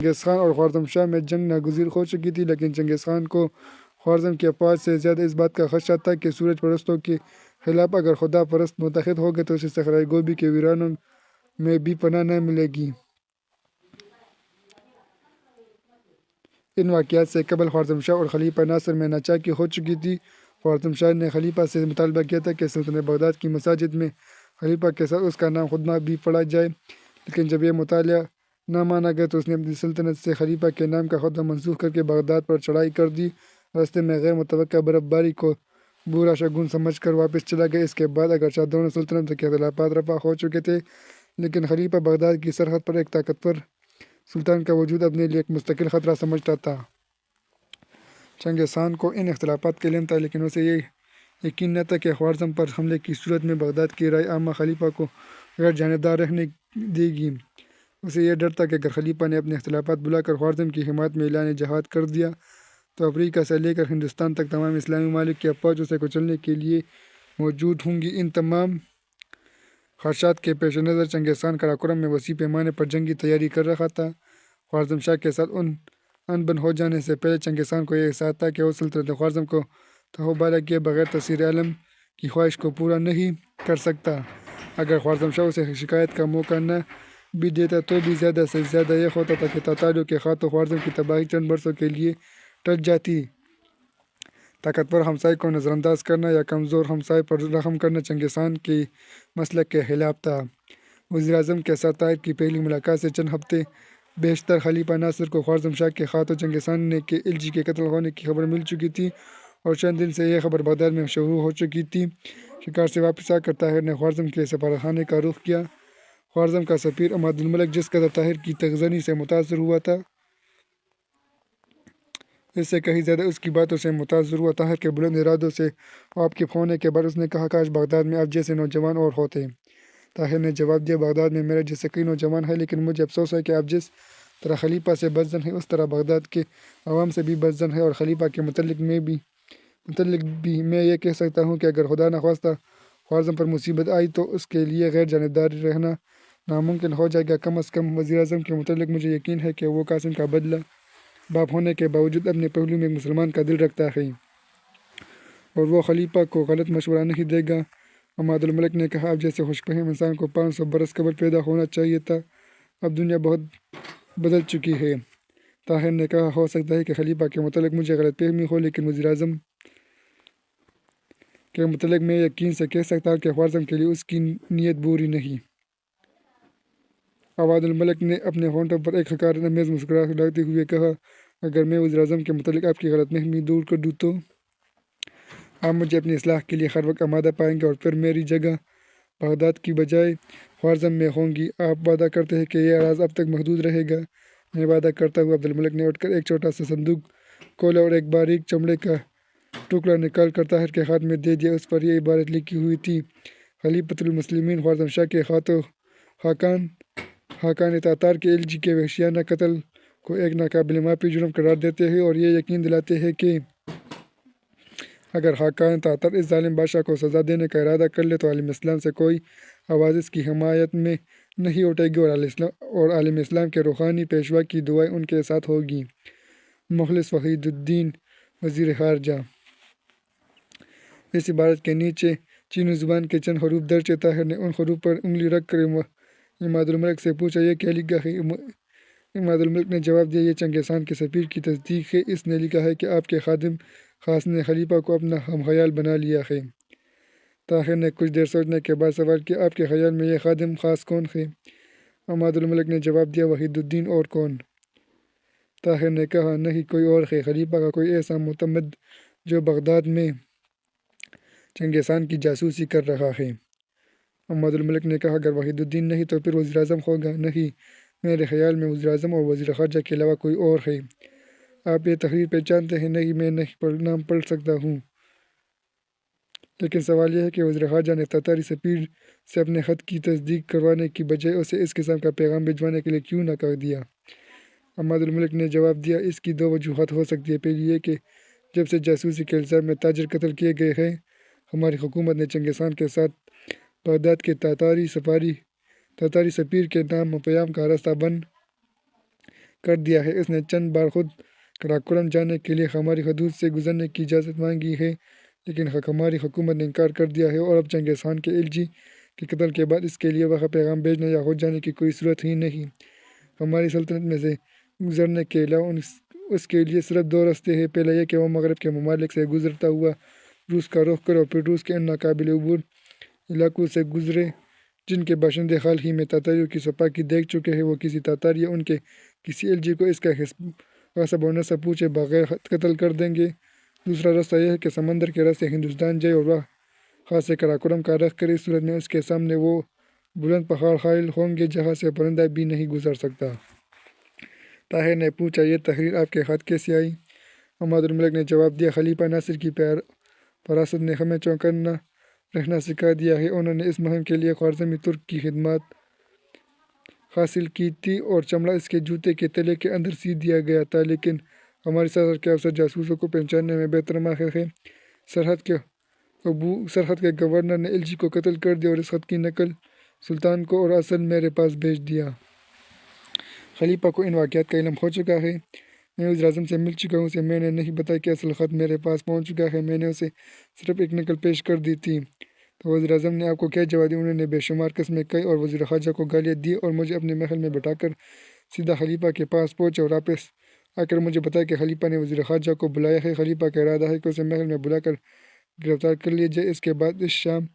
چنگیز خان اور خوارزم شاہ میں جنگ ناگزیر ہو چکی تھی، لیکن چنگیز خان کو خوارزم کی افواج سے زیادہ اس بات کا خدشہ تھا کہ سورج پرستوں کے خلاف اگر خدا پرست متحد ہو گئے تو اسے صحرائے گوبی کے ویرانوں میں بھی پناہ نہ ملے گی۔ ان واقعات سے قبل خوارزم شاہ اور خلیفہ ناصر میں ناچاکی ہو چکی تھی۔ خوارزم شاہ نے خلیفہ سے مطالبہ کیا تھا کہ سلطنت بغداد کی مساجد میں خلیفہ کے ساتھ اس کا نام خود نہ بھی پڑھا جائے، لیکن جب یہ مطالبہ نہ مانا گیا تو اس نے اپنی سلطنت سے خلیفہ کے نام کا خطبہ منسوخ کر کے بغداد پر چڑھائی کر دی۔ راستے میں غیر متوقع برف باری کو برا شگون سمجھ کر واپس چلا گیا۔ اس کے بعد اگرچہ دونوں سلطنتوں کے اختلافات رفع ہو چکے تھے، لیکن خلیفہ بغداد کی سرحد پر ایک طاقتور سلطان کا وجود اپنے لیے ایک مستقل خطرہ سمجھتا تھا۔ چنگیز خان کو ان اختلافات کا علم تھا، لیکن اسے یہ یقین نہ تھا کہ خوارزم پر حملے کی صورت میں بغداد کی رائے عامہ خلیفہ کو غیر جانبدار رہنے دے گی۔ اسے یہ ڈر تھا کہ اگر خلیفہ نے اپنے اختلافات بلا کر خوارزم کی حمایت میں اعلان جہاد کر دیا تو افریقہ سے لے کر ہندوستان تک تمام اسلامی ممالک کی افواج اسے کچلنے کے لیے موجود ہوں گی۔ ان تمام خدشات کے پیش نظر چنگیز خان قراقرم میں وسیع پیمانے پر جنگی تیاری کر رہا تھا۔ خوارزم شاہ کے ساتھ ان بن ہو جانے سے پہلے چنگیز خان کو یہ احساس تھا کہ وہ سلطنت خوارزم کو تہوبالا کیے بغیر تسخیر عالم کی خواہش کو پورا نہیں کر سکتا۔ اگر خوارزم شاہ اسے شکایت کا موقع نہ بھی دیتا تو بھی زیادہ سے زیادہ یہ ہوتا تھا کہ تاتاریوں کے ہاتھوں خوارزم کی تباہی چند برسوں کے لیے ٹل جاتی۔ طاقتور ہمسائے کو نظر انداز کرنا یا کمزور ہمسائے پر رحم کرنا چنگیز خان کے مسلک کے خلاف تھا۔ وزیر اعظم کے ساتھ طاہر کی پہلی ملاقات سے چند ہفتے بیشتر خلیفہ ناصر کو خوارزم شاہ کے ہاتھوں چنگیز خان کے الجی کے قتل ہونے کی خبر مل چکی تھی، اور چند دن سے یہ خبر بغداد میں مشہور ہو چکی تھی۔ شکار سے واپس آ کر طاہر نے خوارزم کے سفارت خانے کا رخ کیا۔ خوارزم کا سفیر عماد الملک جس قدر طاہر کی تغذنی سے متاثر ہوا تھا، اس سے کہیں زیادہ اس کی باتوں سے متاثر ہوا۔ طاہر کے بلند ارادوں سے واقف ہونے کے بعد اس نے کہا، کاش بغداد میں آپ جیسے نوجوان اور ہوتے۔ طاہر نے جواب دیا، بغداد میں میرے جیسے کئی نوجوان ہیں، لیکن مجھے افسوس ہے کہ آپ جس طرح خلیفہ سے بدظن ہیں اس طرح بغداد کے عوام سے بھی بدظن ہیں، اور خلیفہ کے متعلق بھی میں یہ کہہ سکتا ہوں کہ اگر خدا نخواستہ خوارزم پر مصیبت آئی تو اس کے لیے غیر جانبدار رہنا ناممکن ہو جائے گا۔ کم از کم وزیر اعظم کے متعلق مجھے یقین ہے کہ وہ قاسم کا بدلہ باپ ہونے کے باوجود اپنے پہلو میں ایک مسلمان کا دل رکھتا ہے، اور وہ خلیفہ کو غلط مشورہ نہیں دے گا۔ عماد الملک نے کہا، آپ جیسے خوش فہم انسان کو 500 برس قبل پیدا ہونا چاہیے تھا۔ اب دنیا بہت بدل چکی ہے۔ طاہر نے کہا، ہو سکتا ہے کہ خلیفہ کے متعلق مجھے غلط فہمی ہو، لیکن وزیر اعظم کے متعلق میں یقین سے کہہ سکتا ہوں کہ خوارزم کے لیے اس کی نیت بری نہیں۔ عماد الملک نے اپنے ہونٹوں پر ایک حقارت آمیز مسکراہٹ لاتے ہوئے کہا، اگر میں وزیر اعظم کے متعلق آپ کی غلط فہمی دور کر دوں تو آپ مجھے اپنی اصلاح کے لیے ہر وقت آمادہ پائیں گے، اور پھر میری جگہ بغداد کی بجائے خوارزم میں ہوں گی۔ آپ وعدہ کرتے ہیں کہ یہ اراض اب تک محدود رہے گا؟ میں وعدہ کرتا ہوں۔ عبد الملک نے اٹھ کر ایک چھوٹا سا صندوق کھولا اور ایک باریک چمڑے کا ٹکڑا نکال کر طاہر کے ہاتھ میں دے دیا۔ اس پر یہ عبارت لکھی ہوئی تھی، خلیفۃ المسلمین خوارزم شاہ کے ہاتھوں حاکان تاتار کے الجی کے وحشیانہ قتل کو ایک ناقابل معافی جرم قرار دیتے ہیں، اور یہ یقین دلاتے ہیں کہ اگر حاکان تاتار اس ظالم بادشاہ کو سزا دینے کا ارادہ کر لے تو عالم اسلام سے کوئی آواز اس کی حمایت میں نہیں اٹھے گی، اور عالم اسلام کے روحانی پیشوا کی دعائیں ان کے ساتھ ہوں گی۔ مخلص وحید الدین وزیر خارجہ۔ اس عبارت کے نیچے چینی زبان کے چند حروف درج تھے۔ طاہر نے ان حروف پر انگلی رکھ کر عماد الملک سے پوچھا، یہ کیا لکھا ہے؟ عماد الملک نے جواب دیا، یہ چنگیز خان کے سفیر کی تصدیق ہے۔ اس نے لکھا ہے کہ آپ کے خادم خاص نے خلیفہ کو اپنا ہم خیال بنا لیا ہے۔ طاہر نے کچھ دیر سوچنے کے بعد سوال کیا، آپ کے خیال میں یہ خادم خاص کون ہے؟ عماد الملک نے جواب دیا، وحید الدین۔ اور کون؟ طاہر نے کہا، نہیں کوئی اور ہے، خلیفہ کا کوئی ایسا معتمد جو بغداد میں چنگیز خان کی جاسوسی کر رہا ہے۔ عماد الملک نے کہا، اگر وحید الدین نہیں تو پھر وزیر اعظم ہوگا؟ نہیں، میرے خیال میں وزیر اعظم اور وزیر خارجہ کے علاوہ کوئی اور ہے۔ آپ یہ تحریر پہچانتے ہیں؟ نہیں، میں نام پڑھ سکتا ہوں، لیکن سوال یہ ہے کہ وزیر خارجہ نے تاتاری سفیر سے اپنے خط کی تصدیق کروانے کی بجائے اسے اس قسم کا پیغام بھجوانے کے لیے کیوں نہ کر دیا؟ عماد الملک نے جواب دیا، اس کی دو وجوہات ہو سکتی ہیں۔ پہلی یہ کہ جب سے جاسوسی کے الزام میں تاجر قتل کیے گئے ہیں، ہماری حکومت نے چنگیز خان کے ساتھ بغداد کے تاتاری سفیر کے نام و پیام کا راستہ بند کر دیا ہے۔ اس نے چند بار خود قراقرم جانے کے لیے ہماری حدود سے گزرنے کی اجازت مانگی ہے، لیکن ہماری حکومت نے انکار کر دیا ہے، اور اب چنگیز خان کے ایلچی کے قتل کے بعد اس کے لیے وہاں پیغام بھیجنے یا ہو جانے کی کوئی صورت ہی نہیں۔ ہماری سلطنت میں سے گزرنے کے علاوہ اس کے لیے صرف دو راستے ہیں، پہلا یہ کہ وہ مغرب کے ممالک سے گزرتا ہوا روس کا رخ کرے اور پھر روس کے ان ناقابل عبور علاقوں سے گزرے جن کے باشندے حال ہی میں تاتاریوں کی سپاہی دیکھ چکے ہیں۔ وہ کسی تاتار یا ان کے کسی ایلچی کو اس کا حسب و نسب پوچھے بغیر قتل کر دیں گے۔ دوسرا راستہ یہ ہے کہ سمندر کے راستے ہندوستان جائے اور وہاں سے قراقرم کا رخ کرے۔ اس صورت میں اس کے سامنے وہ بلند پہاڑ حائل ہوں گے جہاں سے پرندہ بھی نہیں گزر سکتا۔ طاہر نے پوچھا، یہ تحریر آپ کے ہاتھ کیسے آئی؟ عماد الملک نے جواب دیا، خلیفہ ناصر کی فراست نے ہمیں چوکنا رہنا سکھا دیا ہے۔ انہوں نے اس مہم کے لیے خوارزمی ترک کی خدمات حاصل کی تھی اور چمڑا اس کے جوتے کے تلے کے اندر سی دیا گیا تھا، لیکن ہمارے سرحد کے افسر جاسوسوں کو پہچاننے میں بہتر ماہر ہیں۔ سرحد کے گورنر نے ایلچی کو قتل کر دیا اور اس خط کی نقل سلطان کو اور اصل میرے پاس بھیج دیا۔ خلیفہ کو ان واقعات کا علم ہو چکا ہے۔ میں وزیراعظم سے مل چکا ہوں، اسے میں نے نہیں بتایا کہ اصل خط میرے پاس پہنچ چکا ہے، میں نے اسے صرف ایک نقل پیش کر دی تھی۔ تو وزیراعظم نے آپ کو کیا جواب دیا؟ انہوں نے بے شمار قسمیں کہی اور وزیر خارجہ کو گالیاں دی اور مجھے اپنے محل میں بٹھا کر سیدھا خلیفہ کے پاس پہنچے اور واپس آ کر مجھے بتایا کہ خلیفہ نے وزیر خارجہ کو بلایا ہے، خلیفہ کا ارادہ ہے کہ اسے محل میں بلا کر گرفتار کر لیا جائے۔ اس کے بعد اس شام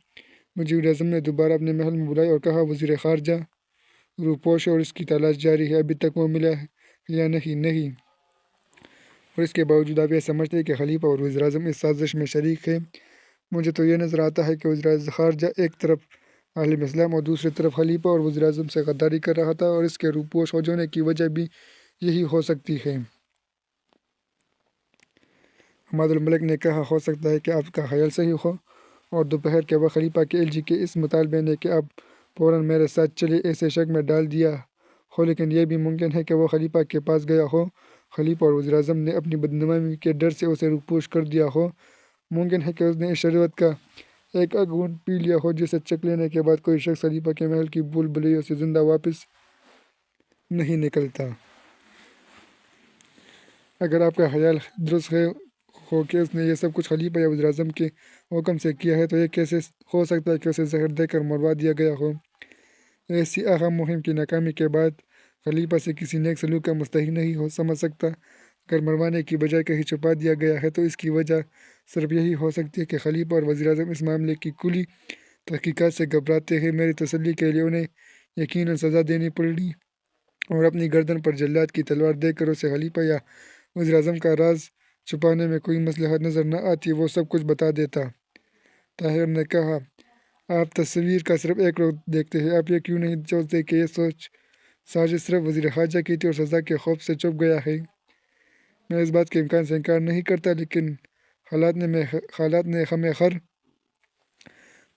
مجھے وزیراعظم نے دوبارہ اپنے محل میں بلایا اور کہا، وزیر خارجہ روپوش اور اس کی تلاش جاری ہے، ابھی تک وہ ملا یا نہیں، اور اس کے باوجود آپ یہ سمجھتے ہیں کہ خلیفہ اور وزیراعظم اس سازش میں شریک ہیں؟ مجھے تو یہ نظر آتا ہے کہ وزیر خارجہ ایک طرف عالم اسلام اور دوسری طرف خلیفہ اور وزیراعظم سے غداری کر رہا تھا، اور اس کے روپوش ہو جانے کی وجہ بھی یہی ہو سکتی ہے۔ عماد الملک نے کہا، ہو سکتا ہے کہ آپ کا خیال صحیح ہو، اور دوپہر کے وقت خلیفہ کے ایلچی کے اس مطالبے نے کہ آپ فوراً میرے ساتھ چلیں ایسے شک میں ڈال دیا ہو، لیکن یہ بھی ممکن ہے کہ وہ خلیفہ کے پاس گیا ہو، خلیفہ اور وزیراعظم نے اپنی بدنامی کے ڈر سے اسے روپوش کر دیا ہو۔ ممکن ہے کہ اس نے اس شربت کا ایک گھونٹ پی لیا ہو جسے چکھ لینے کے بعد کوئی شخص خلیفہ کے محل کی بھول بھلیوں سے زندہ واپس نہیں نکلتا۔ اگر آپ کا خیال درست ہو کہ اس نے یہ سب کچھ خلیفہ یا وزیراعظم کے حکم سے کیا ہے، تو یہ کیسے ہو سکتا ہے کہ اسے زہر دے کر مروا دیا گیا ہو؟ ایسی اہم مہم کی ناکامی کے بعد خلیفہ سے کسی نیک سلوک کا مستحق نہیں سمجھ سکتا۔ اگر مروانے کی بجائے کہیں چھپا دیا گیا ہے تو اس کی وجہ صرف یہی ہو سکتی ہے کہ خلیفہ اور وزیراعظم اس معاملے کی کھلی تحقیقات سے گھبراتے ہیں۔ میری تسلی کے لیے انہیں یقیناً سزا دینی پڑی اور اپنی گردن پر جلاد کی تلوار دے کر اسے خلیفہ یا وزیراعظم کا راز چھپانے میں کوئی مصلحت نظر نہ آتی، وہ سب کچھ بتا دیتا۔ طاہر نے کہا، آپ تصویر کا صرف ایک رخ دیکھتے ہیں، آپ یہ کیوں نہیں سوچتے کہ یہ سازش صرف وزیر خارجہ کی تھی اور سزا کے خوف سے چھپ گیا ہے؟ میں اس بات کے امکان سے انکار نہیں کرتا، لیکن حالات نے ہمیں ہر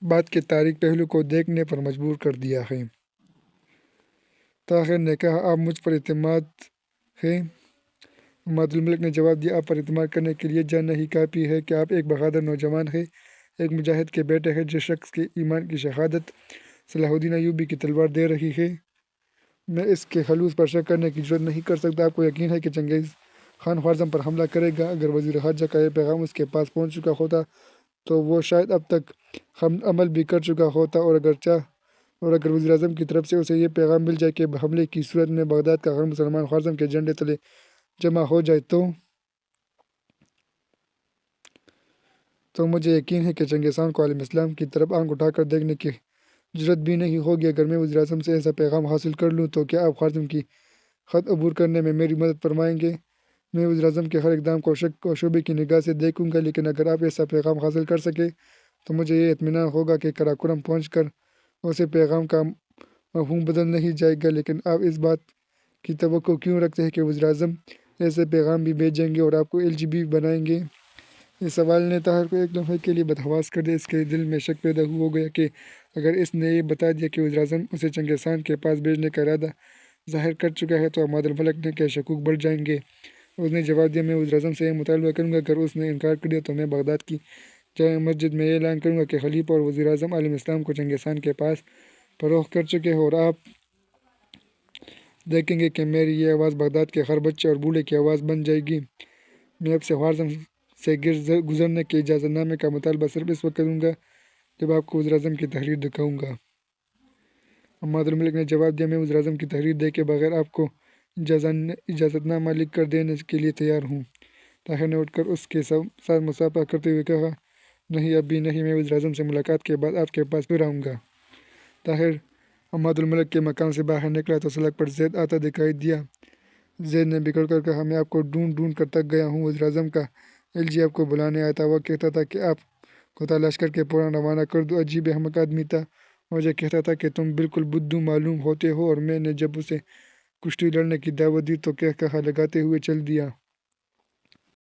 بات کے تاریک پہلو کو دیکھنے پر مجبور کر دیا ہے۔ طاہر نے کہا، آپ مجھ پر اعتماد ہے؟ عماد الملک نے جواب دیا، آپ پر اعتماد کرنے کے لیے جاننا ہی کافی ہے کہ آپ ایک بہادر نوجوان ہیں، ایک مجاہد کے بیٹے ہیں۔ جس شخص کے ایمان کی شہادت صلاح الدین ایوبی کی تلوار دے رہی ہے، میں اس کے خلوص پر شک کرنے کی جرئت نہیں کر سکتا۔ آپ کو یقین ہے کہ چنگیز خان خوارزم پر حملہ کرے گا؟ اگر وزیر خارجہ کا یہ پیغام اس کے پاس پہنچ چکا ہوتا تو وہ شاید اب تک عمل بھی کر چکا ہوتا، اور اگر وزیراعظم کی طرف سے اسے یہ پیغام مل جائے کہ حملے کی صورت میں بغداد کا ہر مسلمان خوارزم کے جھنڈے تلے جمع ہو جائے تو مجھے یقین ہے کہ چنگیز خان کو عالم اسلام کی طرف آنکھ اٹھا کر دیکھنے کی جرئت بھی نہیں ہوگی۔ اگر میں وزیراعظم سے ایسا پیغام حاصل کر لوں تو کیا آپ خوارزم کی خط عبور کرنے میں میری مدد فرمائیں گے؟ میں وزیراعظم کے ہر اقدام کو شک و شبے کی نگاہ سے دیکھوں گا، لیکن اگر آپ ایسا پیغام حاصل کر سکے تو مجھے یہ اطمینان ہوگا کہ قراقرم پہنچ کر اسے پیغام کا مفہوم بدل نہیں جائے گا۔ لیکن آپ اس بات کی توقع کیوں رکھتے ہیں کہ وزیراعظم ایسے پیغام بھی بھیجیں گے اور آپ کو ایلچی بھی بنائیں گے؟ اس سوال نے طاہر کو ایک لمحے کے لیے بدحواس کر دیا۔ اس کے دل میں شک پیدا ہو گیا کہ اگر اس نے یہ بتا دیا کہ وزیراعظم اسے چنگیز خان کے پاس بھیجنے کا ارادہ ظاہر کر چکا ہے تو عماد الملک کے شکوک بڑھ جائیں گے۔ اس نے جواب دیا، میں وزیراعظم سے یہ مطالبہ کروں گا، اگر اس نے انکار کر دیا تو میں بغداد کی جامع مسجد میں یہ اعلان کروں گا کہ خلیفہ اور وزیراعظم عالم اسلام کو چنگیز خان کے پاس فروخت کر چکے ہیں، اور آپ دیکھیں گے کہ میری یہ آواز بغداد کے ہر بچے اور بوڑھے کی آواز بن جائے گی۔ میں اب سے خوارزم سے گزرنے کے اجازت نامے کا مطالبہ صرف اس وقت کروں گا جب آپ کو وزیر اعظم کی تحریر دکھاؤں گا۔ عماد الملک نے جواب دیا، میں وزیر اعظم کی تحریر دے کے بغیر آپ کو اجازت نامہ لکھ کر دینے کے لیے تیار ہوں۔ طاہر نے اٹھ کر اس کے ساتھ مصافحہ کرتے ہوئے کہا، نہیں ابھی نہیں، میں وزیر اعظم سے ملاقات کے بعد آپ کے پاس پھر آؤں گا۔ طاہر عماد الملک کے مکان سے باہر نکلا تو سڑک پر زید آتا دکھائی دیا۔ زید نے بگڑ کر کہا، میں آپ کو ڈھونڈ کر تک گیا ہوں، وزیر اعظم کا ایل جی آپ کو بلانے آیا تھا، وہ کہتا تھا کہ آپ کو تلاش کر کے فوراً روانہ کر دوں۔ عجیب احمق آدمی تھا، مجھے کہتا تھا کہ تم بالکل بدھو معلوم ہوتے ہو، اور میں نے جب اسے کشتی لڑنے کی دعوت دی تو کہا لگاتے ہوئے چل دیا۔